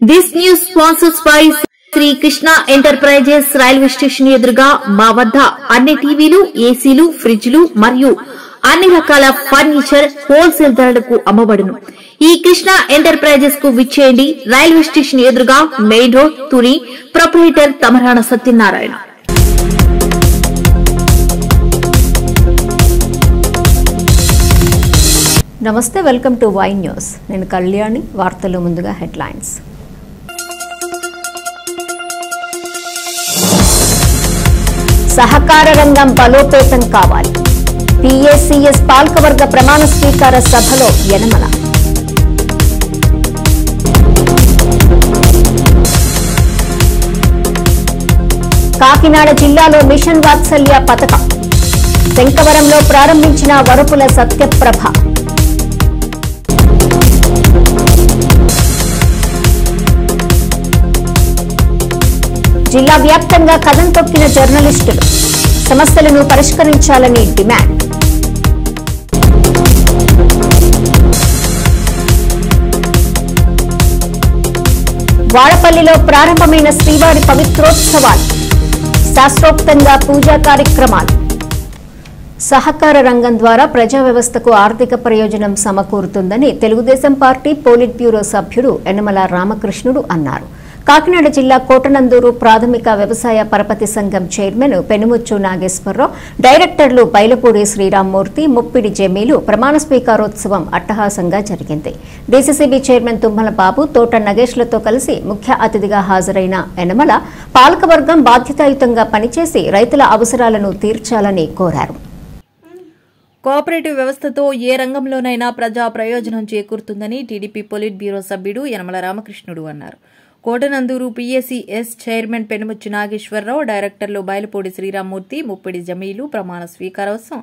This news sponsors by Shri Krishna enterprises railway station ఎదురుగా మా వద్ద అన్ని టీవీలు, ఏసీలు, ఫ్రిడ్జ్లు మరియు అన్ని రకాల ఫర్నిచర్ హోల్సేల్ ధరలకు అమ్మబడును. ఈ కృష్ణ ఎంటర్ప్రైజెస్ కు విచ్చేయండి. రైల్వే స్టేషన్ ఎదురుగా main road, Tuni. Proprietor Tamarana Satyanarayana. నమస్తే, వెల్కమ్ టు వై న్యూస్. నేను కళ్యాణి. వార్తల్లో ముందుగా హెడ్లైన్స్. సహకార రంగం బలోపేతం కావాలి. పిఏసిఎస్ పాలకవర్గ ప్రమాణ స్వీకార సభలో యనమల. కాకినాడ జిల్లాలో మిషన్ వాత్సల్య పథకం శంకవరంలో ప్రారంభించిన వరుపుల సత్యప్రభ. జిల్లా వ్యాప్తంగా కదం తొక్కిన జర్నలిస్టులు. సమస్యలను పరిష్కరించాలని డిమాండ్. వాడపల్లిలో ప్రారంభమైన శ్రీవారి పవిత్రోత్సవాలు. శాస్త్రోక్తంగా పూజా కార్యక్రమాలు. సహకార రంగం ద్వారా ప్రజా వ్యవస్థకు ఆర్థిక ప్రయోజనం సమకూరుతుందని తెలుగుదేశం పార్టీ పోలిట్ బ్యూరో సభ్యుడు యనమల రామకృష్ణుడు అన్నారు. కాకినాడ జిల్లా కోటనందూరు ప్రాథమిక వ్యవసాయ పరపతి సంఘం చైర్మన్ పెనుముచ్చు నాగేశ్వరరావు, డైరెక్టర్లు బైలపూడి శ్రీరామ్మూర్తి, ముప్పిడి జమీలు ప్రమాణ స్వీకారోత్సవం అట్టహాసంగా జరిగింది. డీసీసీబీ చైర్మన్ తుమ్మల బాబు, తోట నగేష్లతో కలిసి ముఖ్య అతిథిగా హాజరైన యనమల పాలకవర్గం బాధ్యతాయుతంగా పనిచేసి రైతుల అవసరాలను తీర్చాలని కోరారు. కోఆపరేటివ్ వ్యవస్థతో ఏ రంగంలోనైనా ప్రజా ప్రయోజనం చేకూరుతుందని టీడీపీ పొలిట్ బ్యూరో సభ్యుడు యనమల రామకృష్ణుడు అన్నారు. కోటనందూరు పీఏసీఎస్ చైర్మన్ పెనుముచ్చు నాగేశ్వరరావు, డైరెక్టర్లు బైలపూడి శ్రీరామ్మూర్తి, ముప్పిడి జమీలు ప్రమాణ స్వీకారోత్సవం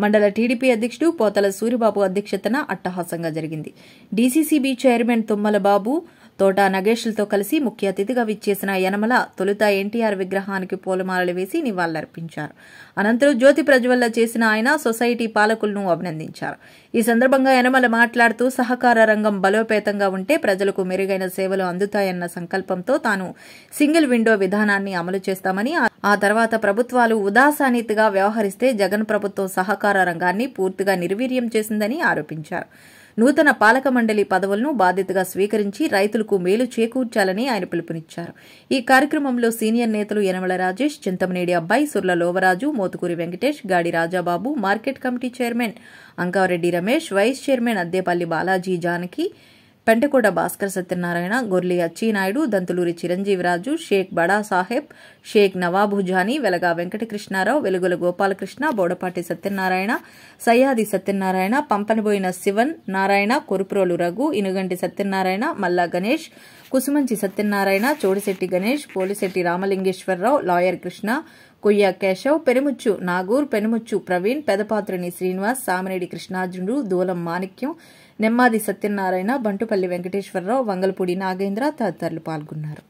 మండల టీడీపీ అధ్యక్షుడు పోతల సూరిబాబు అధ్యక్షతన అట్టహాసంగా జరిగింది. డీసీసీబీ చైర్మన్ తుమ్మల బాబు, తోట నగేష్లతో కలిసి ముఖ్య అతిథిగా విచ్చేసిన యనమల తొలుత ఎన్టీఆర్ విగ్రహానికి పూలమాలలు వేసి నివాళులర్పించారు. అనంతరం జ్యోతి ప్రజ్వల్ల చేసిన ఆయన సొసైటీ పాలకులను అభినందించారు. ఈ సందర్భంగా యనమల మాట్లాడుతూ సహకార రంగం బలోపేతంగా ఉంటే ప్రజలకు మెరుగైన సేవలు అందుతాయన్న సంకల్పంతో తాను సింగిల్ విండో విధానాన్ని అమలు చేస్తామని, ఆ తర్వాత ప్రభుత్వాలు ఉదాసీనతగా వ్యవహరిస్తే జగన్ ప్రభుత్వం సహకార రంగాన్ని పూర్తిగా నిర్వీర్యం చేసిందని ఆరోపించారు. నూతన పాలక మండలి పదవులను బాధ్యతగా స్వీకరించి రైతులకు మేలు చేకూర్చాలని ఆయన పిలుపునిచ్చారు. ఈ కార్యక్రమంలో సీనియర్ నేతలు Yanamala Rajesh, Chintamanedi Abbayi, Surla Lovaraju, Motukuri Venkatesh, Gadi Rajababu, market committee chairman Ankareddy Ramesh, vice chairman Addepalli Balaji Janaki, Pentakota Bhaskar Satyanarayana, Gorli Achinaidu, Dantuluri Chiranjeeviraju, Sheikh Bada Saheb, Sheikh Nawab Jani, Velaga Venkatakrishnarao, Velugula Gopalakrishna, Bodapati Satyanarayana, సయ్యాది Satyanarayana, Pampanaboina Sivan Narayana, Koruprolu Raghu, Inuganti Satyanarayana, మల్లా గణేష్, కుసుమంచి సత్యనారాయణ, చోడిశెట్టి గణేష్, పోలిశెట్టి రామలింగేశ్వరరావు, లాయర్ కృష్ణ, కొయ్య కేశవ్, పెనుముచ్చు నాగూర్, పెనుముచ్చు ప్రవీణ్, పెదపాత్రని శ్రీనివాస్, సామినేడి కృష్ణార్జునుడు, దూలం మాణిక్యం, నెమ్మాది సత్యనారాయణ, బంటుపల్లి వెంకటేశ్వరరావు, వంగలపూడి నాగేంద్ర తదితరులు పాల్గొన్నారు.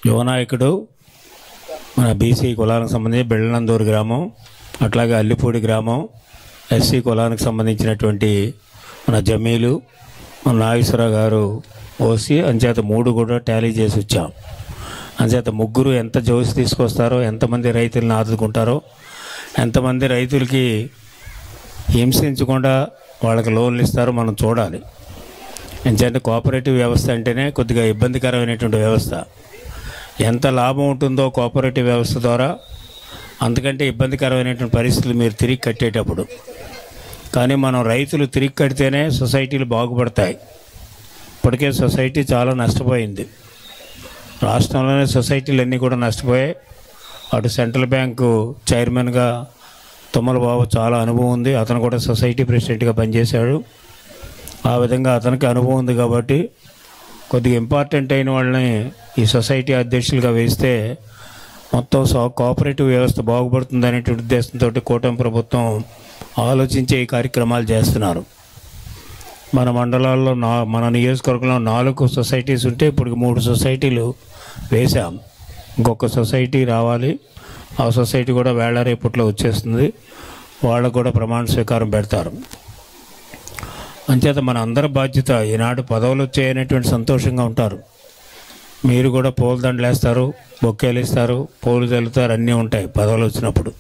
యువ నాయకుడు మన బీసీ కులానికి సంబంధించి బెళ్ళనందూరు గ్రామం, అట్లాగే అల్లిపూడి గ్రామం, ఎస్సీ కులానికి సంబంధించినటువంటి మన జమీలు, మన నాగేశ్వరరావు గారు ఓసి అంచేత 3 కూడా టాలీ చేసి వచ్చాం. అంచేత ముగ్గురు ఎంత జోసి తీసుకొస్తారో, ఎంతమంది రైతులను ఆదుకుంటారో, ఎంతమంది రైతులకి హింసించకుండా వాళ్ళకి లోన్లు ఇస్తారో మనం చూడాలి. ఎందుకంటే కోఆపరేటివ్ వ్యవస్థ అంటేనే కొద్దిగా ఇబ్బందికరమైనటువంటి వ్యవస్థ. ఎంత లాభం ఉంటుందో కోఆపరేటివ్ వ్యవస్థ ద్వారా అంతకంటే ఇబ్బందికరమైనటువంటి పరిస్థితులు మీరు తిరిగి కట్టేటప్పుడు. కానీ మనం రైతులు తిరిగి కడితేనే సొసైటీలు బాగుపడతాయి. ఇప్పటికే సొసైటీ చాలా నష్టపోయింది. రాష్ట్రంలోనే సొసైటీలు అన్నీ కూడా నష్టపోయాయి. అటు సెంట్రల్ బ్యాంకు చైర్మన్గా తుమ్మల బాబు చాలా అనుభవం ఉంది. అతను కూడా సొసైటీ ప్రెసిడెంట్గా పనిచేశాడు. ఆ విధంగా అతనికి అనుభవం ఉంది కాబట్టి కొద్దిగా ఇంపార్టెంట్ అయిన వాళ్ళని ఈ సొసైటీ అధ్యక్షులుగా వేస్తే మొత్తం కోఆపరేటివ్ వ్యవస్థ బాగుపడుతుంది అనేటువంటి ఉద్దేశంతో కూటమి ప్రభుత్వం ఆలోచించే ఈ కార్యక్రమాలు చేస్తున్నారు. మన మండలాల్లో మన నియోజకవర్గంలో 4 సొసైటీస్ ఉంటే ఇప్పుడు 3 సొసైటీలు వేశాం. ఇంకొక సొసైటీ రావాలి. ఆ సొసైటీ కూడా వేళ రేపట్లో వచ్చేస్తుంది. వాళ్ళకు కూడా ప్రమాణ స్వీకారం పెడతారు. అంచేత మన అందరి బాధ్యత. ఈనాడు పదవులు వచ్చాయనేటువంటి సంతోషంగా ఉంటారు. మీరు కూడా పూలదండలు వేస్తారు, బొక్కేలు ఇస్తారు, పూలు చల్లుతారు, అన్నీ ఉంటాయి పదవులు వచ్చినప్పుడు.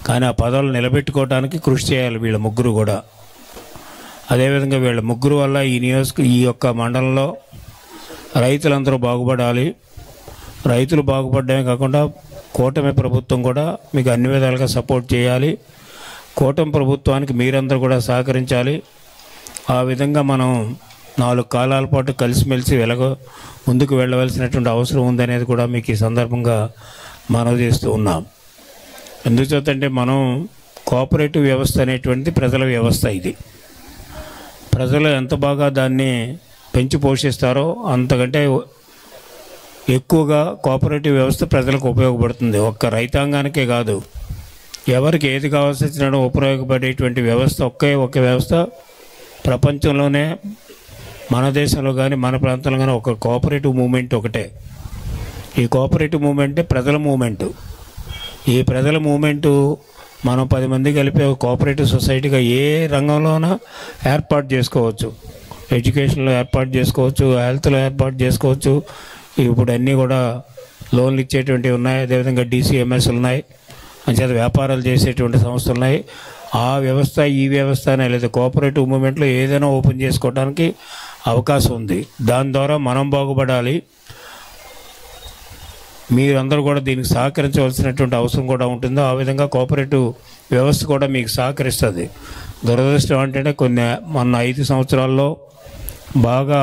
కానీ ఆ పదవులు నిలబెట్టుకోవడానికి కృషి చేయాలి వీళ్ళ ముగ్గురు కూడా. అదేవిధంగా వీళ్ళ ముగ్గురు వల్ల ఈ యొక్క మండలంలో రైతులందరూ బాగుపడాలి. రైతులు బాగుపడడమే కాకుండా కూటమి ప్రభుత్వం కూడా మీకు అన్ని విధాలుగా సపోర్ట్ చేయాలి. కూటమి ప్రభుత్వానికి మీరందరూ కూడా సహకరించాలి. ఆ విధంగా మనం 4 కాలాల పాటు కలిసిమెలిసి ముందుకు వెళ్ళవలసినటువంటి అవసరం ఉందనేది కూడా మీకు ఈ సందర్భంగా మనవి చేస్తూ ఉన్నాం. ఎందుచేతంటే మనం కోఆపరేటివ్ వ్యవస్థ అనేటువంటిది ప్రజల వ్యవస్థ. ఇది ప్రజలు ఎంత బాగా దాన్ని పెంచి పోషిస్తారో అంతకంటే ఎక్కువగా కోఆపరేటివ్ వ్యవస్థ ప్రజలకు ఉపయోగపడుతుంది. ఒక్క రైతాంగానికే కాదు, ఎవరికి ఏది కావాల్సి వచ్చినా ఉపయోగపడేటువంటి వ్యవస్థ ఒక వ్యవస్థ ప్రపంచంలోనే, మన దేశంలో కానీ మన ప్రాంతంలో కానీ ఒక కోఆపరేటివ్ మూమెంట్ ఒకటే. ఈ కోఆపరేటివ్ మూమెంటే ప్రజల మూమెంటు. ఈ ప్రజల మూమెంటు మనం 10 మంది కలిపి కోఆపరేటివ్ సొసైటీగా ఏ రంగంలోనూ ఏర్పాటు చేసుకోవచ్చు. ఎడ్యుకేషన్లో ఏర్పాటు చేసుకోవచ్చు, హెల్త్లో ఏర్పాటు చేసుకోవచ్చు. ఇప్పుడు అన్నీ కూడా లోన్లు ఇచ్చేటువంటివి ఉన్నాయి. అదేవిధంగా DCMS ఉన్నాయి. అంచేత వ్యాపారాలు చేసేటువంటి సంస్థలు ఉన్నాయి. ఆ వ్యవస్థ ఈ వ్యవస్థ అనే లేదా కోఆపరేటివ్ మూమెంట్లో ఏదైనా ఓపెన్ చేసుకోవడానికి అవకాశం ఉంది. దాని ద్వారా మనం బాగుపడాలి. మీరందరూ కూడా దీనికి సహకరించవలసినటువంటి అవసరం కూడా ఉంటుంది. ఆ విధంగా కోఆపరేటివ్ వ్యవస్థ కూడా మీకు సహకరిస్తుంది. దురదృష్టం అంటే మొన్న 5 సంవత్సరాల్లో బాగా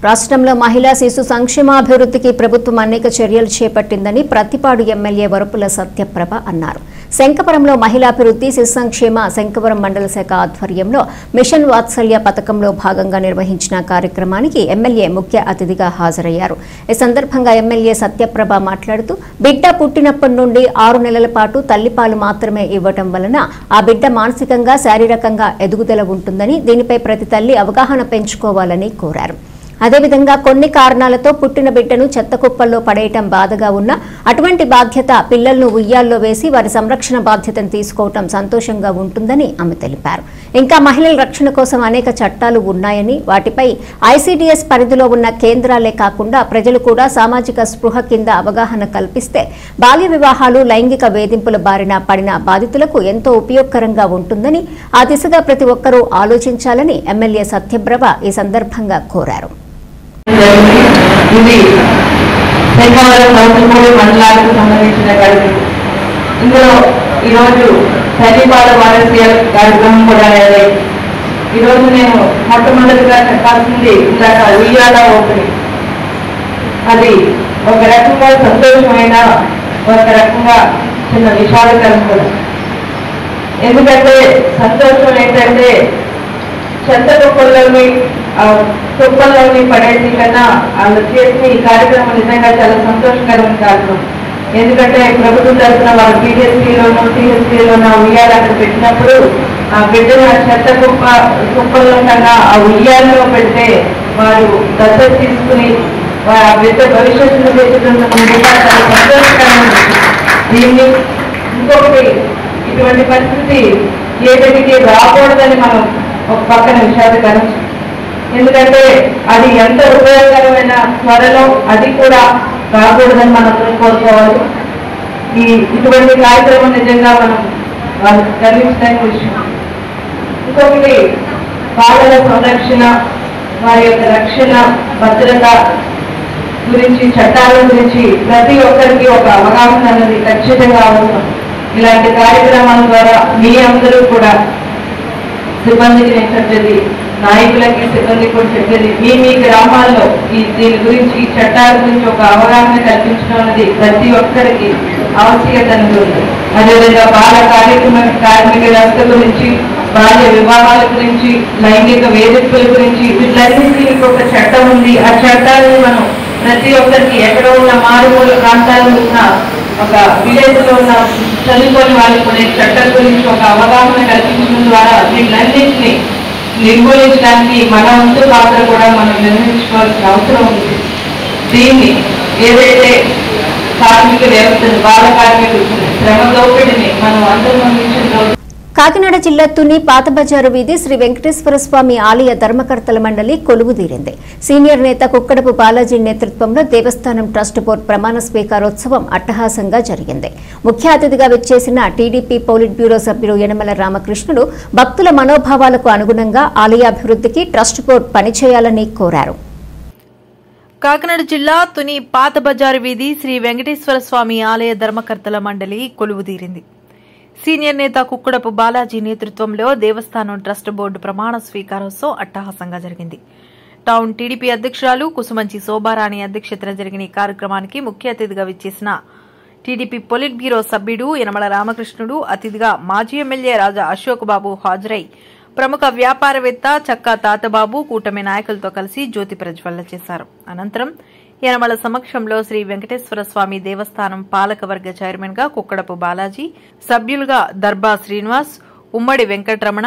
రాష్ట్రంలో మహిళా శిశు సంక్షేమాభివృద్ధికి ప్రభుత్వం అనేక చర్యలు చేపట్టిందని ప్రతిపాడు ఎమ్మెల్యే వరపుల సత్యప్రభ అన్నారు. శంకవరంలో మహిళాభివృద్ధి శిశు సంక్షేమ శంకవరం మండల శాఖ ఆధ్వర్యంలో మిషన్ వాత్సల్య పథకంలో భాగంగా నిర్వహించిన కార్యక్రమానికి ఎమ్మెల్యే ముఖ్య అతిథిగా హాజరయ్యారు. ఈ సందర్భంగా ఎమ్మెల్యే సత్యప్రభ మాట్లాడుతూ బిడ్డ పుట్టినప్పటి నుండి 6 నెలల పాటు తల్లిపాలు మాత్రమే ఇవ్వటం వలన ఆ బిడ్డ మానసికంగా శారీరకంగా ఎదుగుదల ఉంటుందని, దీనిపై ప్రతి తల్లి అవగాహన పెంచుకోవాలని కోరారు. అదేవిధంగా కొన్ని కారణాలతో పుట్టిన బిడ్డను చెత్త కుప్పల్లో పడేయటం బాధగా ఉన్న అటువంటి బాధ్యత పిల్లలను ఉయ్యాల్లో వేసి వారి సంరక్షణ బాధ్యతను తీసుకోవటం సంతోషంగా ఉంటుందని ఆమె తెలిపారు. ఇంకా మహిళల రక్షణ కోసం అనేక చట్టాలు ఉన్నాయని, వాటిపై ICDS పరిధిలో ఉన్న కేంద్రాలే కాకుండా ప్రజలు కూడా సామాజిక స్పృహ కింద అవగాహన కల్పిస్తే బాల్య వివాహాలు, లైంగిక వేధింపుల బారిన పడిన బాధితులకు ఎంతో ఉపయోగకరంగా ఉంటుందని, ఆ దిశగా ప్రతి ఒక్కరూ ఆలోచించాలని ఎమ్మెల్యే సత్యప్రభ ఈ సందర్భంగా కోరారు. ఇది శంకవరం గౌతమూడి మండలాలకు సంబంధించిన కలిపి ఇందులో ఈరోజు తల్లిపాల వారసీయ కార్యక్రమం కూడా అయ్యాయి. ఈరోజు నేను మొట్టమొదటిగా చెప్పాల్సింది ఇందాక ఉయ్యాల ఓపెనింగ్. అది ఒక రకంగా సంతోషమైన, ఒక రకంగా చిన్న విషాదకరం కూడా. ఎందుకంటే సంతోషం ఏంటంటే చెత్త కుప్పల్లోని పడేసి కన్నా వాళ్ళు చేసిన ఈ కార్యక్రమం నిజంగా చాలా సంతోషకరమైన కార్యక్రమం. ఎందుకంటే ప్రభుత్వం తరఫున వాళ్ళు PHCలోనూ CHCలోనూ ఉయ్యాలు అక్కడ పెట్టినప్పుడు ఆ బిడ్డను ఆ చెత్త కుప్పల్లో కన్నా ఆ ఉయ్యాల్లో పెడితే వారు దత్తత తీసుకుని బిడ్డ భవిష్యత్తును తీర్చిదిద్దుతుండగా చాలా సంతోషకరమైన దీన్ని ఇంకొకటి ఇటువంటి పరిస్థితి ఏ బిడ్డకి రాకూడదని మనం ఒక పక్కన విషాదకరం. ఎందుకంటే అది ఎంత ఉపయోగకరమైన త్వరలో అది కూడా రాకూడదని మనం కోరుకోవాలి. ఇటువంటి కార్యక్రమం నిజంగా మనం వాళ్ళకి గర్వించడానికి విషయం. ఇంకొకటి బాలల సంరక్షణ, వారి యొక్క రక్షణ, భద్రత గురించి, చట్టాల గురించి ప్రతి ఒక్కరికి ఒక అవగాహన అనేది ఖచ్చితంగా అవసరం. ఇలాంటి కార్యక్రమాల ద్వారా మీ అందరూ కూడా సిబ్బందికి నేను చెప్పేది, నాయకులకి సిబ్బందికి కూడా చెప్పేది, మీ గ్రామాల్లో దీని గురించి, చట్టాల గురించి ఒక అవగాహన కల్పించడం అనేది ప్రతి ఒక్కరికి ఆవశ్యకత ఉంది. అదేవిధంగా బాల కార్మిక వ్యవస్థ గురించి, బాల్య వివాహాల గురించి, లైంగిక వేధింపుల గురించి, వీటన్నింటికి ఒక చట్టం ఉంది. ఆ చట్టాలను మనం ప్రతి ఒక్కరికి ఎక్కడో ఉన్న మారుమూల ప్రాంతాల్లో ఉన్న ఒక విలేజ్ లో ఉన్న చదువుకొని వాళ్ళకి కూడా చట్టం గురించి ఒక అవగాహన కల్పించడం ద్వారా వీటన్నింటినీ నిర్మూలించడానికి మన వంతు పాత్ర కూడా మనం నిర్వహించుకోవాల్సిన అవసరం ఉంది. దీన్ని ఏదైతే కార్మిక వ్యవస్థను, బాల కార్మికులు శ్రమ దోపిడిని మనం అంతర్మందించిన రోజు. కాకినాడ జిల్లా తుని పాత బజారు వీధి శ్రీ వెంకటేశ్వర స్వామి ఆలయ ధర్మకర్తల మండలి కొలువుదీరింది. సీనియర్ నేత కుక్కడపు బాలాజీ నేతృత్వంలో దేవస్థానం ట్రస్ట్ బోర్డు ప్రమాణ స్వీకారోత్సవం అట్టహాసంగా జరిగింది. ముఖ్య అతిథిగా విచ్చేసిన టీడీపీ పోలిట్ బ్యూరో సభ్యులు యనమల రామకృష్ణుడు భక్తుల మనోభావాలకు అనుగుణంగా ఆలయాభివృద్ధికి ట్రస్ట్ బోర్డు పనిచేయాలని కోరారు. కాకినాడ జిల్లా తుని పాత బజారు వీధి శ్రీ వెంకటేశ్వర స్వామి ఆలయ ధర్మకర్తల మండలి కొలువుదీరింది. సీనియర్ నేత కుక్కడపు బాలాజీ నేతృత్వంలో దేవస్థానం ట్రస్ట్ బోర్డు ప్రమాణ స్వీకారోత్సవం అట్టహాసంగా జరిగింది. టౌన్ టీడీపీ అధ్యక్షురాలు కుసుమంచి శోభారాణి అధ్యక్షతన జరిగిన ఈ కార్యక్రమానికి ముఖ్య అతిథిగా విచ్చేసిన టీడీపీ పొలిట్ బ్యూరో సభ్యుడు యనమల రామకృష్ణుడు, అతిథిగా మాజీ ఎమ్మెల్యే రాజా అశోక్ బాబు హాజరై ప్రముఖ వ్యాపారవేత్త చక్కా తాతబాబు కూటమి నాయకులతో కలిసి జ్యోతి ప్రజ్వలన చేశారు. అనంతరం యనమల సమక్షంలో శ్రీ వెంకటేశ్వర స్వామి దేవస్థానం పాలకవర్గ చైర్మన్ గా కుక్కడపు బాలాజీ, సభ్యులుగా దర్బా శ్రీనివాస్, ఉమ్మడి వెంకటరమణ,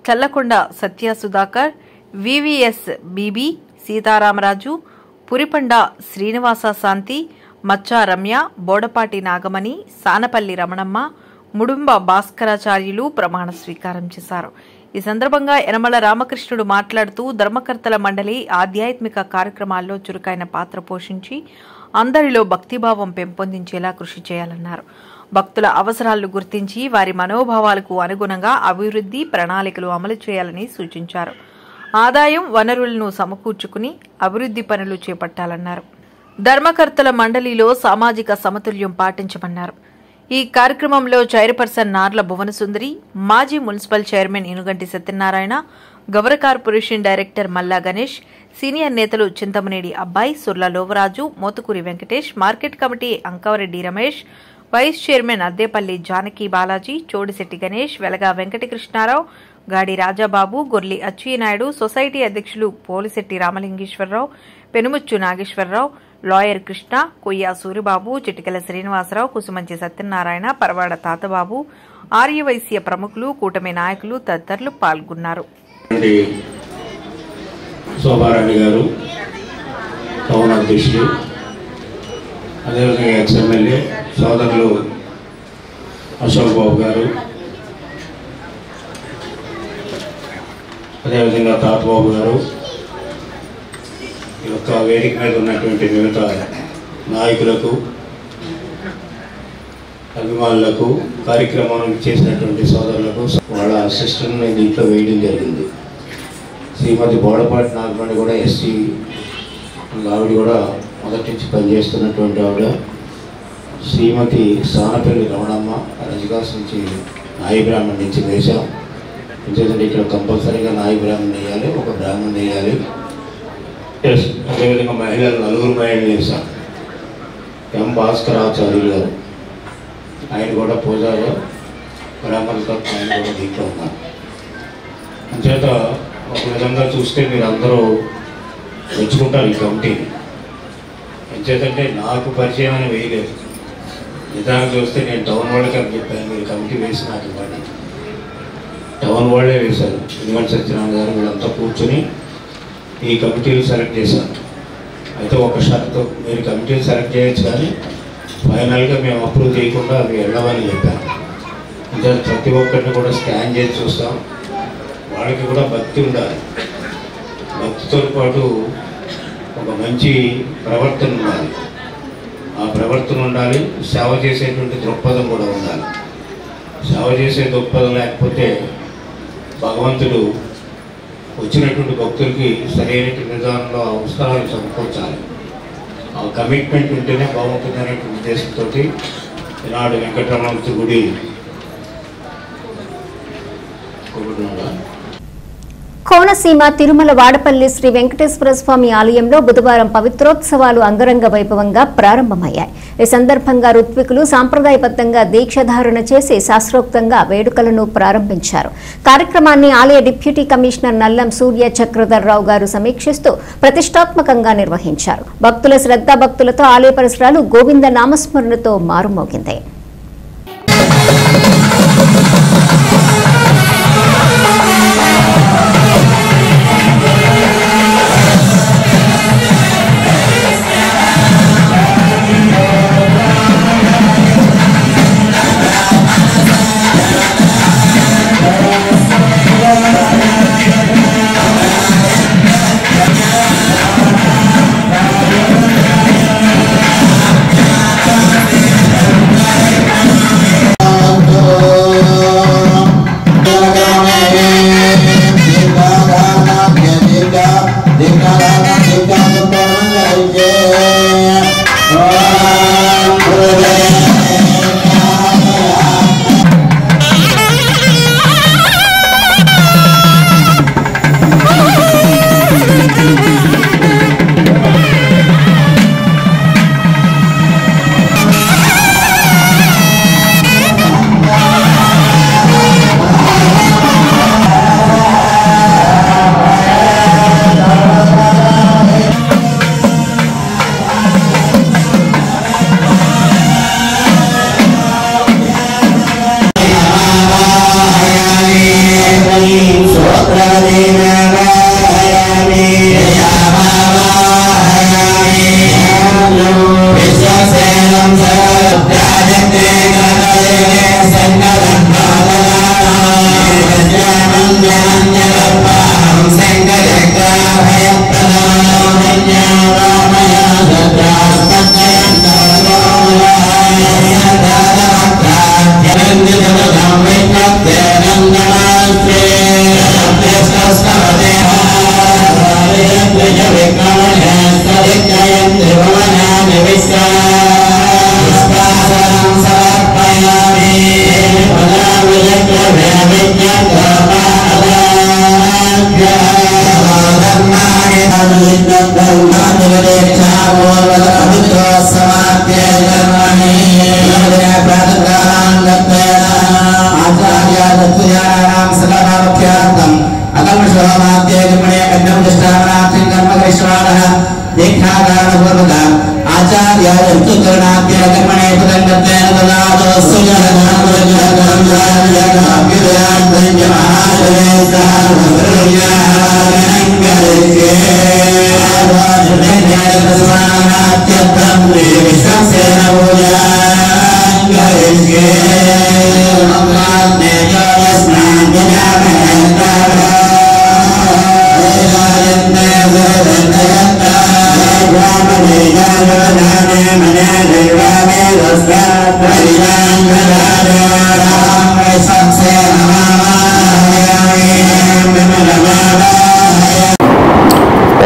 చల్లకొండ సత్య సుధాకర్, వివిఎస్ బీబీ, సీతారామరాజు, పురిపండ శ్రీనివాస శాంతి, మచ్చా రమ్య, బోడపాటి నాగమణి, సానపల్లి రమణమ్మ, ముడుంబ భాస్కరాచార్యులు ప్రమాణ స్వీకారం చేశారు. ఈ సందర్భంగా యనమల రామకృష్ణుడు మాట్లాడుతూ ధర్మకర్తల మండలి ఆధ్యాత్మిక కార్యక్రమాల్లో చురుకైన పాత్ర పోషించి అందరిలో భక్తిభావం పెంపొందించేలా కృషి చేయాలన్నారు. భక్తుల అవసరాలను గుర్తించి వారి మనోభావాలకు అనుగుణంగా అభివృద్ది ప్రణాళికలు అమలు చేయాలని సూచించారు. ఆదాయం వనరులను సమకూర్చుకుని అభివృద్ది పనులు చేపట్టాలన్నారు. ధర్మకర్తల మండలిలో సామాజిక సమతుల్యం పాటించమన్నారు. ఈ కార్యక్రమంలో చైర్పర్సన్ నార్ల భువనసుందరి, మాజీ మున్సిపల్ చైర్మన్ ఇనుగంటి సత్యనారాయణ, గౌర కార్పొరేషన్ డైరెక్టర్ మల్లా గణేష్, సీనియర్ నేతలు Chintamanedi Abbayi, Surla Lovaraju, Motukuri Venkatesh, market committee Ankavareddy Ramesh, vice chairman Addepalli Janaki Balaji, Chodisetti Ganesh, Velaga Venkatakrishnarao, Gadi Rajababu, Gorli Atchannaidu, society అధ్యక్షులు పోలిశెట్టి రామలింగేశ్వరరావు, పెనుముచ్చు నాగేశ్వరరావు, లాయర్ కృష్ణ, కొయ్య సూరిబాబు, చిటికెల శ్రీనివాసరావు, కుసుమంచి సత్యనారాయణ, పరవాడ తాతబాబు, ఆర్యవైశ్య ప్రముఖులు, కూటమి నాయకులు తదితరులు పాల్గొన్నారు. శోభారాణి గారు టౌన్ అధ్యక్షులు, అదేవిధంగా ఎక్స్ఎమ్మెల్యే సోదరులు అశోక్ బాబు గారు, అదేవిధంగా తాతబాబు గారు, ఈ యొక్క వేదిక మీద ఉన్నటువంటి మిగతా నాయకులకు, అభిమానులకు, కార్యక్రమం చేసినటువంటి సోదరులకు, వాళ్ళ సిస్టర్ని దీంట్లో వేయడం జరిగింది. శ్రీమతి బోడపాటి నాగమణి కూడా ఎస్సీ, ఆవిడ కూడా మొదటి నుంచి పనిచేస్తున్నటువంటి ఆవిడ. శ్రీమతి సానపల్లి రమణమ్మ రజగాస్ నుంచి నాయి బ్రాహ్మణ్ నుంచి వేశాం. ఎందుకంటే ఇక్కడ కంపల్సరీగా నాయి బ్రాహ్మణ్ వేయాలి, ఒక బ్రాహ్మణ్ వేయాలి. అదేవిధంగా మహిళలు 4 మహిళలు వేశాం. ఎం భాస్కరాచార్యులు గారు, ఆయన కూడా పూజారు, బ్రాహ్మణులతో ఆయన కూడా దీంట్లో ఉన్నారు. అంచేత ఒక విధంగా చూస్తే మీరు అందరూ మెచ్చుకుంటారు ఈ కమిటీని. ఎంచేతంటే నాకు పరిచయం అని వేయలేదు, నిజానికి చూస్తే నేను టౌన్ వాళ్ళకి అని చెప్పాను, మీరు కమిటీ వేసి నాకు ఇవ్వండి. టౌన్ వాళ్ళే వేశారు. ఇనుగంటి సత్యనారాయణ గారు వీళ్ళంతా కూర్చొని ఈ కమిటీలు సెలెక్ట్ చేశారు. అయితే ఒక షరతు, మీరు కమిటీని సెలెక్ట్ చేయొచ్చు కానీ ఫైనల్గా మేము అప్రూవ్ చేయకుండా అవి వెళ్ళవని చెప్పాను. అంటే ప్రతి ఒక్కరిని కూడా స్కాన్ చేసి చూస్తాం. వాళ్ళకి కూడా భక్తి ఉండాలి. భక్తితో పాటు ఒక మంచి ప్రవర్తన ఉండాలి. ఆ ప్రవర్తన ఉండాలి. సేవ చేసేటువంటి దృక్పథం కూడా ఉండాలి. సేవ చేసే దృక్పథం లేకపోతే భగవంతుడు వచ్చినటువంటి భక్తులకి సరైనటువంటి విధానంలో అవసరాలు సమకూర్చాలి. ఆ కమిట్మెంట్ ఉంటేనే బాగుంటుంది అనేటువంటి ఉద్దేశంతో ఈనాడు వెంకటరమణమూర్తి గుడి కోనసీమ తిరుమల వాడపల్లి శ్రీ వెంకటేశ్వర స్వామి ఆలయంలో బుధవారం పవిత్రోత్సవాలు అంగరంగ వైభవంగా ప్రారంభమయ్యాయి. ఈ సందర్భంగా ఋత్వికులు సాంప్రదాయబద్ధంగా దీక్షధారణ చేసి శాస్త్రోక్తంగా వేడుకలను ప్రారంభించారు. కార్యక్రమాన్ని ఆలయ డిప్యూటీ కమిషనర్ నల్లం సూర్య చక్రధర్రావు గారు సమీక్షిస్తూ ప్రతిష్టాత్మకంగా నిర్వహించారు. భక్తుల శ్రద్ధాభక్తులతో ఆలయ పరిసరాలు గోవింద నామస్మరణతో మారుమోగింది.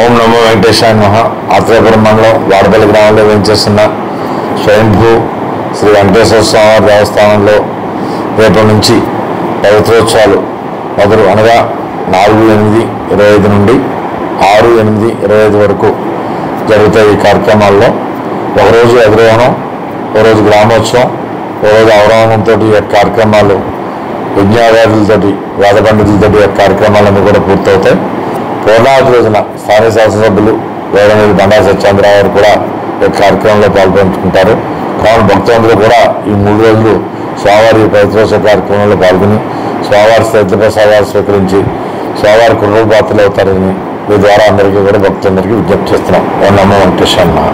ఓం నమో వెంకటేశాయ నమః. ఆత్రేయపురం మండలం వాడపల్లి గ్రామంలో వేయించేస్తున్న స్వయంభూ శ్రీ వెంకటేశ్వర స్వామి దేవస్థానంలో రేపటి నుంచి పవిత్రోత్సవాలు మొదలు అనగా 4/8/25 నుండి 6/8/25 వరకు జరుగుతాయి. ఈ కార్యక్రమాల్లో ఒకరోజు అధిరోహణం, ఒకరోజు గ్రామోత్సవం, ఒకరోజు అవరోహణంతో ఈ కార్యక్రమాలు యజ్ఞాగారులతోటి వేద పండితులతోటి కార్యక్రమాలన్నీ కూడా పూర్తవుతాయి. పూర్ణావతి రోజున స్థానిక శాసనసభ్యులు వేదనేని బండా సత్యేంద్రరావు గారు కూడా ఈ కార్యక్రమంలో పాల్పంచుకుంటారు. కావున భక్తులందరూ కూడా ఈ 3 రోజులు స్వామివారి పవిత్రోత్సవ కార్యక్రమంలో పాల్గొని స్వామివారి తీర్థప్రసాదాలు స్వీకరించి స్వామివారి కృపపాత్రలు అవుతారని మీ ద్వారా అందరికీ కూడా భక్తులందరికీ విజ్ఞప్తి చేస్తున్నాం. ఓం నమో వెంకటేశాయ నమః.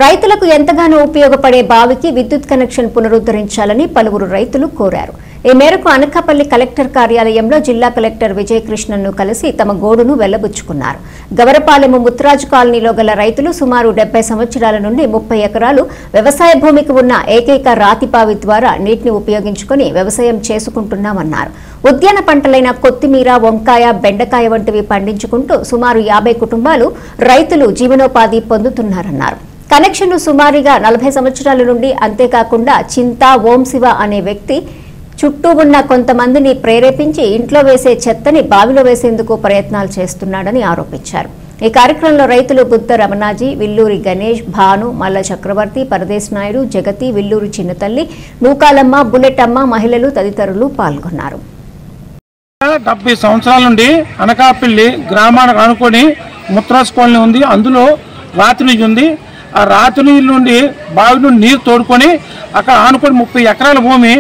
రైతులకు ఎంతగానో ఉపయోగపడే బావికి విద్యుత్ కనెక్షన్ పునరుద్ధరించాలని పలువురు రైతులు కోరారు. ఈ మేరకు అనకాపల్లి కలెక్టర్ కార్యాలయంలో జిల్లా కలెక్టర్ విజయకృష్ణన్ను కలిసి తమ గోడును వెళ్లబుచ్చుకున్నారు. గవరపాలెం ముత్రాజు కాలనీలో గల రైతులు సుమారు 70 సంవత్సరాల నుండి 30 ఎకరాలు వ్యవసాయ భూమికి ఉన్న ఏకైక రాతిబావి ద్వారా నీటిని ఉపయోగించుకుని వ్యవసాయం చేసుకుంటున్నామన్నారు. ఉద్యాన పంటలైన కొత్తిమీర, వంకాయ, బెండకాయ వంటివి పండించుకుంటూ సుమారు 50 కుటుంబాలు రైతులు జీవనోపాధి పొందుతున్నారన్నారు. కనెక్షన్ను సుమారుగా 40 సంవత్సరాల నుండి, అంతేకాకుండా చింతా ఓం శివ అనే వ్యక్తి చుట్టూ ఉన్న కొంతమందిని ప్రేరేపించి ఇంట్లో వేసే చెత్తని బావిలో వేసేందుకు ప్రయత్నాలు చేస్తున్నాడని ఆరోపించారు. ఈ కార్యక్రమంలో రైతులు బుద్ధ రమణాజీ, విల్లూరి గణేష్, భాను, మల్ల చక్రవర్తి, పరదేశ్ నాయుడు, జగతి, విల్లూరి చిన్నతల్లి, నూకాలమ్మ, బుల్లెట్ అమ్మ, మహిళలు తదితరులు పాల్గొన్నారు. 70 సంవత్సరాల నుండి అనకాపల్లి గ్రామానికి ఆనుకొని ముత్రాస్ కాలనీ ఉంది. అందులో రాతి నీళ్ళు ఉంది. ఆ రాతి నీళ్ళ నుండి బావి నుండి నీరు తోడుకొని అక్కడ ఆనుకొని 30 ఎకరాల భూమి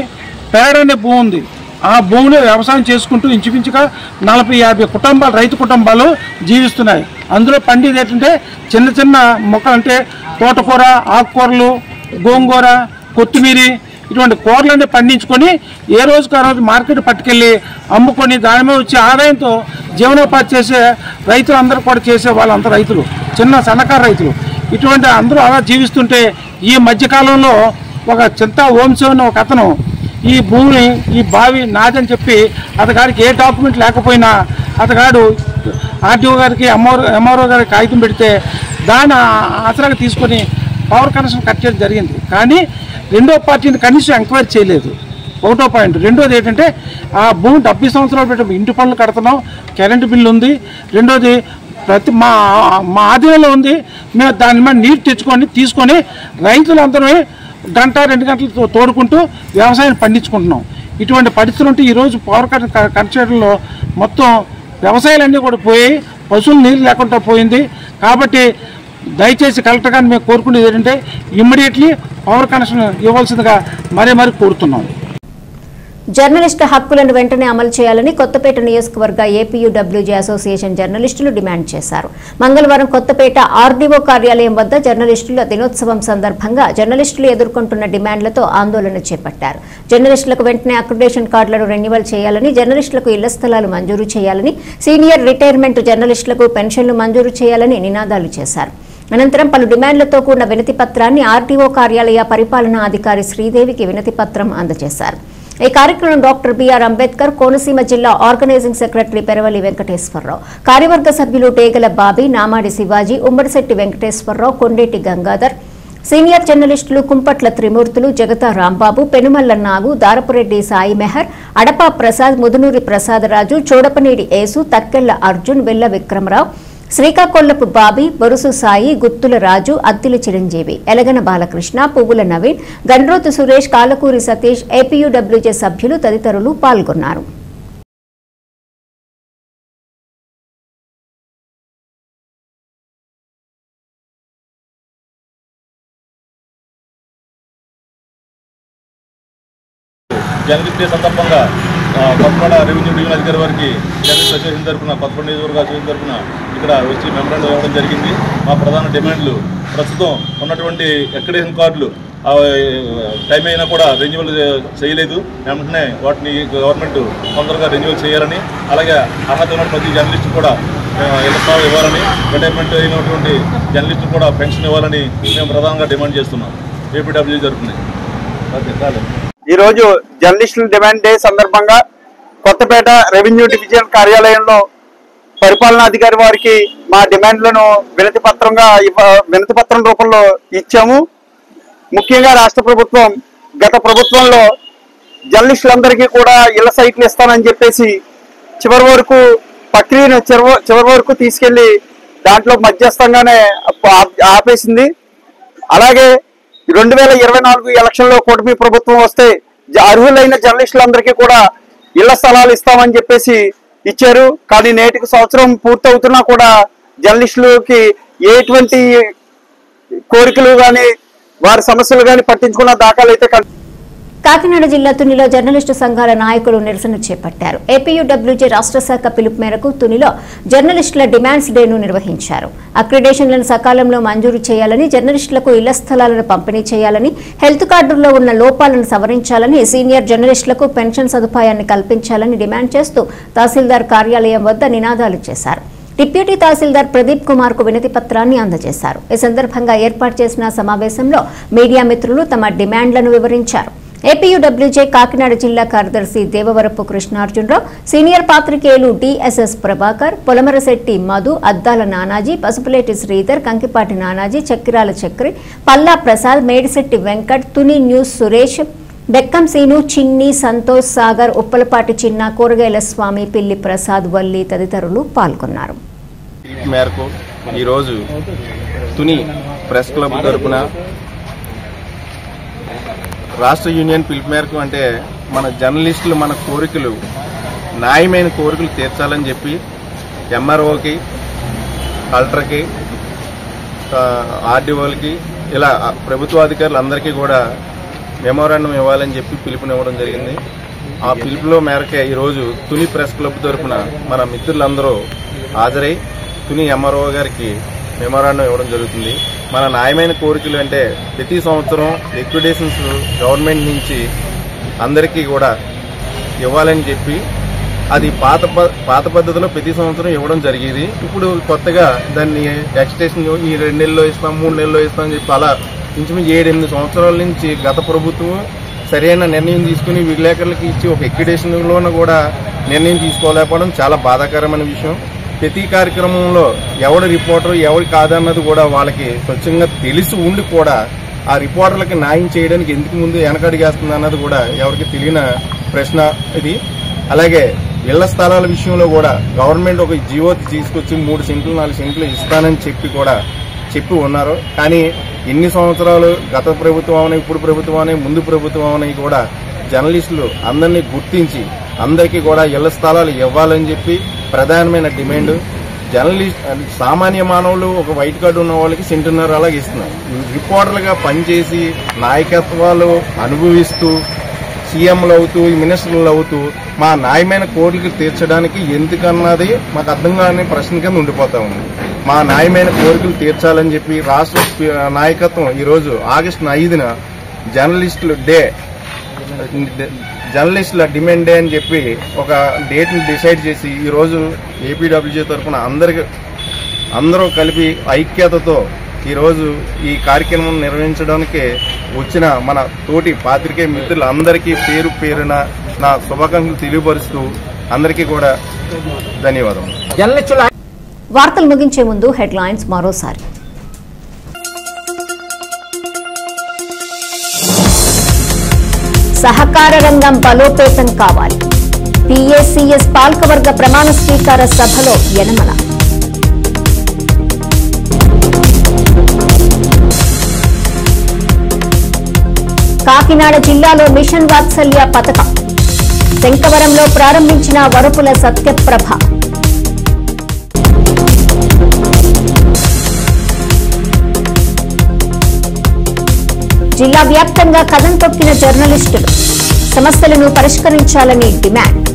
పేడ అనే భూమి ఉంది. ఆ భూమిలో వ్యవసాయం చేసుకుంటూ ఇంచుమించుగా 40-50 కుటుంబాలు, రైతు కుటుంబాలు జీవిస్తున్నాయి. అందులో పండేది ఏంటంటే చిన్న చిన్న మొక్కలు, అంటే తోటకూర, ఆకుకూరలు, గోంగూర, కొత్తిమీరి ఇటువంటి కూరలన్నీ పండించుకొని ఏ రోజుకు ఆ రోజు మార్కెట్ పట్టుకెళ్ళి అమ్ముకొని దాని మీద వచ్చే ఆదాయంతో జీవనోపాధి చేసే రైతులు అందరూ కూడా చేసే వాళ్ళంతా రైతులు, చిన్న సన్నకారు రైతులు. ఇటువంటి అందరూ అలా జీవిస్తుంటే ఈ మధ్యకాలంలో ఒక చింతా ఓంశివ అని ఒక అతను ఈ భూమిని, ఈ బావి నాదని చెప్పి అతగాడికి ఏ డాక్యుమెంట్ లేకపోయినా అతగాడు ఆర్టీఓ గారికి, ఎంఆర్ఓ గారికి కాగితం పెడితే దాన్ని ఆసరాగా తీసుకొని పవర్ కనెక్షన్ కట్ చేయడం జరిగింది. కానీ రెండో పార్టీని కనీసం ఎంక్వైరీ చేయలేదు. ఒకటో పాయింట్. రెండోది ఏంటంటే ఆ భూమి 70 సంవత్సరాలు పెట్టి ఇంటి పనులు కడుతున్నాం, కరెంటు బిల్లు ఉంది. రెండోది మా ఆధీనంలో ఉంది. మేము దాని మీద నీరు తీసుకొని రైతులందరూ గంట 2 గంటలు తోడుకుంటూ వ్యవసాయం పండించుకుంటున్నాం. ఇటువంటి పరిస్థితులు ఉంటే ఈరోజు పవర్ కట్ చేయడంలో మొత్తం వ్యవసాయాలన్నీ కూడా పోయి పశువులు నీళ్ళు లేకుండా పోయింది. కాబట్టి దయచేసి కలెక్టర్ గారిని మేము కోరుకునేది ఏంటంటే ఇమ్మీడియట్లీ పవర్ కనెక్షన్ ఇవ్వాల్సిందిగా మరీ కోరుతున్నాం. జర్నలిస్టు హక్కులను వెంటనే అమలు చేయాలని కొత్తపేట నియోజకవర్గ ఏపీయూడబ్ల్యూజే అసోసియేషన్ జర్నలిస్టులు డిమాండ్ చేశారు. మంగళవారం కొత్తపేట ఆర్డీఓ కార్యాలయం వద్ద జర్నలిస్టుల దినోత్సవం సందర్భంగా జర్నలిస్టులు ఎదుర్కొంటున్న డిమాండ్లతో ఆందోళన చేపట్టారు. జర్నలిస్టులకు వెంటనే అక్రిడేషన్ కార్డులను రెన్యువల్ చేయాలని, జర్నలిస్టులకు ఇళ్ల స్థలాలు మంజూరు చేయాలని, సీనియర్ రిటైర్మెంట్ జర్నలిస్టులకు పెన్షన్లు మంజూరు చేయాలని నినాదాలు చేశారు. అనంతరం పలు డిమాండ్లతో కూడిన వినతి పత్రాన్ని ఆర్టీఓ కార్యాలయ పరిపాలనా అధికారి శ్రీదేవికి వినతి పత్రం అందజేశారు. ఈ కార్యక్రమం డాక్టర్ బిఆర్ అంబేద్కర్, కోనసీమ జిల్లా ఆర్గనైజింగ్ సెక్రటరీ పెరవలి వెంకటేశ్వరరావు, కార్యవర్గ సభ్యులు టేగల బాబీ, నామాడి శివాజీ, ఉమ్మడిశెట్టి వెంకటేశ్వరరావు, కొండేటి గంగాధర్, సీనియర్ జర్నలిస్టులు కుంపట్ల త్రిమూర్తులు, జగతా రాంబాబు, పెనుమల్ల నాగు, దారపురెడ్డి సాయి మెహర్, అడపా ప్రసాద్, ముదునూరి ప్రసాదరాజు, చోడపనేడి యేసు, తక్కెళ్ల అర్జున్, వెల్ల విక్రమరావు, శ్రీకాకొల్లపు బాబీ, బొరుసు సాయి, గుత్తుల రాజు, అత్తిలి చిరంజీవి, ఎలగన బాలకృష్ణ, పువ్వుల నవీన్, గండ్రోతు సురేష్, కాలకూరి సతీష్, ఏపీయూడబ్ల్యూజే సభ్యులు తదితరులు పాల్గొన్నారు. జర్నలిస్ట్ డే సందర్భంగా కొత్తపేట రెవెన్యూ డివిజన్ అధికారి వారికి జర్నలిస్ట్ అసోసియేషన్ తరఫున, కొత్తపేట నియోజకవర్గ అసోసియేషన్ తరఫున ఇక్కడ వచ్చి మెమరాండం ఇవ్వడం జరిగింది. మా ప్రధాన డిమాండ్లు ప్రస్తుతం ఉన్నటువంటి అక్రిడేషన్ కార్డులు టైం అయినా కూడా రెన్యువల్ చేయలేదు. వెంటనే వాటిని గవర్నమెంట్ తొందరగా రెన్యువల్ చేయాలని, అలాగే అర్హత ఉన్న ప్రతి జర్నలిస్టు కూడా ఇళ్ల స్థలాలు ఇవ్వాలని, రిటైర్మెంట్ అయినటువంటి జర్నలిస్టు కూడా పెన్షన్ ఇవ్వాలని మేము ప్రధానంగా డిమాండ్ చేస్తున్నాం. ఏపీడబ్ల్యూ జరుగుతుంది. ఈరోజు జర్నలిస్టుల డిమాండ్ డే సందర్భంగా కొత్తపేట రెవెన్యూ డివిజన్ కార్యాలయంలో పరిపాలనాధికారి వారికి మా డిమాండ్లను వినతి పత్రం రూపంలో ఇచ్చాము. ముఖ్యంగా రాష్ట్ర ప్రభుత్వం గత ప్రభుత్వంలో జర్నలిస్టులందరికీ కూడా ఇళ్ల సైట్లు ఇస్తానని చెప్పేసి చివరి వరకు ప్రక్రియను చివరి వరకు తీసుకెళ్లి దాంట్లో మధ్యస్థంగానే ఆపేసింది. అలాగే 2024 ఎలక్షన్లో కూటమి ప్రభుత్వం వస్తే అర్హులైన జర్నలిస్టులందరికీ కూడా ఇళ్ల స్థలాలు ఇస్తామని చెప్పేసి ఇచ్చారు. కానీ నేటికి సంవత్సరం పూర్తవుతున్నా కూడా జర్నలిస్టులకి ఎటువంటి కోరికలు కానీ వారి సమస్యలు కానీ పట్టించుకున్న దాఖలు అయితే కాకినాడ జిల్లా తునిలో జర్నలిస్టు సంఘాల నాయకులు నిరసన చేపట్టారు. ఏపీయూడబ్ల్యూజే రాష్ట్ర శాఖ పిలుపు మేరకు తునిలో జర్నలిస్టుల డిమాండ్స్ డేను నిర్వహించారు. అక్రిడేషన్లను సకాలంలో మంజూరు చేయాలని, జర్నలిస్టులకు ఇళ్ల స్థలాలను పంపిణీ చేయాలని, హెల్త్ కార్డుల్లో ఉన్న లోపాలను సవరించాలని, సీనియర్ జర్నలిస్టులకు పెన్షన్ సదుపాయాన్ని కల్పించాలని డిమాండ్ చేస్తూ తహసీల్దార్ కార్యాలయం వద్ద నినాదాలు చేశారు. డిప్యూటీ తహసీల్దార్ ప్రదీప్ కుమార్ కు వినతి పత్రాన్ని అందజేశారు. ఈ సందర్భంగా ఏర్పాటు చేసిన సమావేశంలో మీడియా మిత్రులు తమ డిమాండ్లను వివరించారు. ఏపీయూడబ్ల్యూజే కాకినాడ జిల్లా కార్యదర్శి దేవవరపు కృష్ణార్జునరావు, సీనియర్ పాత్రికేయులు డిఎస్ఎస్ ప్రభాకర్, పొలమరశెట్టి మధు, అద్దాల నానాజీ, పసుపులేటి శ్రీధర్, కంకిపాటి నానాజీ, చక్కిరాల చక్రి, పల్లా ప్రసాద్, మేడిశెట్టి వెంకట్, తుని న్యూస్ సురేష్, బెక్కం సీను, చిన్ని, సంతోష్, సాగర్, ఉప్పలపాటి చిన్న, కూరగాయల స్వామి, పిల్లి ప్రసాద్, వల్లి తదితరులు పాల్గొన్నారు. మేరకు ఈరోజు తుని ప్రెస్ క్లబ్ తరపున రాష్ట్ర యూనియన్ పిలుపు మేరకు అంటే మన జర్నలిస్టులు మన కోరికలు న్యాయమైన కోరికలు తీర్చాలని చెప్పి ఎంఆర్ఓకి, కలెక్టర్కి, ఆర్డీఓలకి ఇలా ప్రభుత్వ అధికారులందరికీ కూడా మెమోరాండం ఇవ్వాలని చెప్పి పిలుపునివ్వడం జరిగింది. ఆ పిలుపులో మేరకే ఈరోజు తుని ప్రెస్ క్లబ్ తరఫున మన మిత్రులందరూ హాజరై తుని ఎంఆర్ఓ గారికి మెమోరాండం ఇవ్వడం జరుగుతుంది. మన న్యాయమైన కోరికలు అంటే ప్రతి సంవత్సరం లిక్విడేషన్స్ గవర్నమెంట్ నుంచి అందరికీ కూడా ఇవ్వాలని చెప్పి అది పాత పద్ధతిలో ప్రతి సంవత్సరం ఇవ్వడం జరిగేది. ఇప్పుడు కొత్తగా దాన్ని ఎక్స్టెన్షన్ ఈ 2 నెలల్లో ఇస్తాం, 3 నెలల్లో ఇస్తాం అని చెప్పి అలా ఇంచుమించు 7-8 సంవత్సరాల నుంచి గత ప్రభుత్వం సరైన నిర్ణయం తీసుకుని విలేకరులకి ఇచ్చి ఒక ఎక్విడేషన్లోనూ కూడా నిర్ణయం తీసుకోలేకపోవడం చాలా బాధాకరమైన విషయం. ప్రతి కార్యక్రమంలో ఎవడు రిపోర్టర్ ఎవరు కాదన్నది కూడా వాళ్ళకి స్వచ్ఛంగా తెలిసి ఉండి కూడా ఆ రిపోర్టర్లకి న్యాయం చేయడానికి ఎందుకు ముందు వెనకడిగేస్తుంది అన్నది కూడా ఎవరికి తెలియని ప్రశ్న ఇది. అలాగే ఇళ్ల స్థలాల విషయంలో కూడా గవర్నమెంట్ ఒక జీవో తీసుకొచ్చి 3 సెంట్లు 4 సెంట్లు ఇస్తానని చెప్పి ఉన్నారు. కానీ ఎన్ని సంవత్సరాలు గత ప్రభుత్వం అని, ఇప్పుడు ప్రభుత్వం అని, ముందు ప్రభుత్వం అని కూడా జర్నలిస్టులు అందరినీ గుర్తించి అందరికీ కూడా ఇళ్ల స్థలాలు ఇవ్వాలని చెప్పి ప్రధానమైన డిమాండ్. జర్నలిస్ట్ సామాన్య మానవులు ఒక వైట్ కార్డు ఉన్న వాళ్ళకి సెంటున్నర అలాగే ఇస్తున్నారు. రిపోర్టర్లుగా పనిచేసి నాయకత్వాలు అనుభవిస్తూ సీఎంలు అవుతూ మినిస్టర్లు అవుతూ మా న్యాయమైన కోరికలు తీర్చడానికి ఎందుకన్నది మాకు అర్థం కాని ప్రశ్న కింద ఉండిపోతా ఉంది. మా న్యాయమైన కోరికలు తీర్చాలని చెప్పి రాష్ట్ర నాయకత్వం ఈరోజు ఆగస్టు 5న జర్నలిస్టుల డిమాండ్ డే అని చెప్పి ఒక డేట్ని డిసైడ్ చేసి ఈరోజు ఏపీడబ్ల్యూజే తరఫున అందరూ కలిపి ఐక్యతతో ఈరోజు ఈ కార్యక్రమం నిర్వహించడానికి వచ్చిన మన తోటి పాత్రికేయ మిత్రులందరికీ పేరు పేరున నా శుభాకాంక్షలు తెలియపరుస్తూ అందరికీ కూడా ధన్యవాదాలు. వార్తలు ముగించే ముందు హెడ్లైన్స్ మరోసారి. సహకార రంగం బలోపేతం కావాలి. పిఏసిఎస్ పాలకవర్గ ప్రమాణ స్వీకార సభలో యనమల. కాకినాడ జిల్లాలో మిషన్ వాత్సల్య పథకం శంకవరంలో ప్రారంభించిన వరపుల సత్యప్రభ. జిల్లా వ్యాప్తంగా కదం తొక్కిన జర్నలిస్టులు సమస్యలను పరిష్కరించాలని డిమాండ్.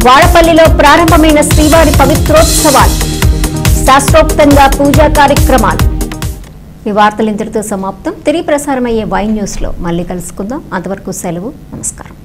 వాడపల్లిలో ప్రారంభమైన శ్రీవారి పవిత్రోత్సవాలు శాస్త్రోక్తంగా పూజా కార్యక్రమాలు. ఈ వార్తలు ఇంతటితో సమాప్తం. తిరిగి ప్రసారమయ్యే వై న్యూస్ లో మళ్ళీ కలుసుకుందాం. అంతవరకు సెలవు. నమస్కారం.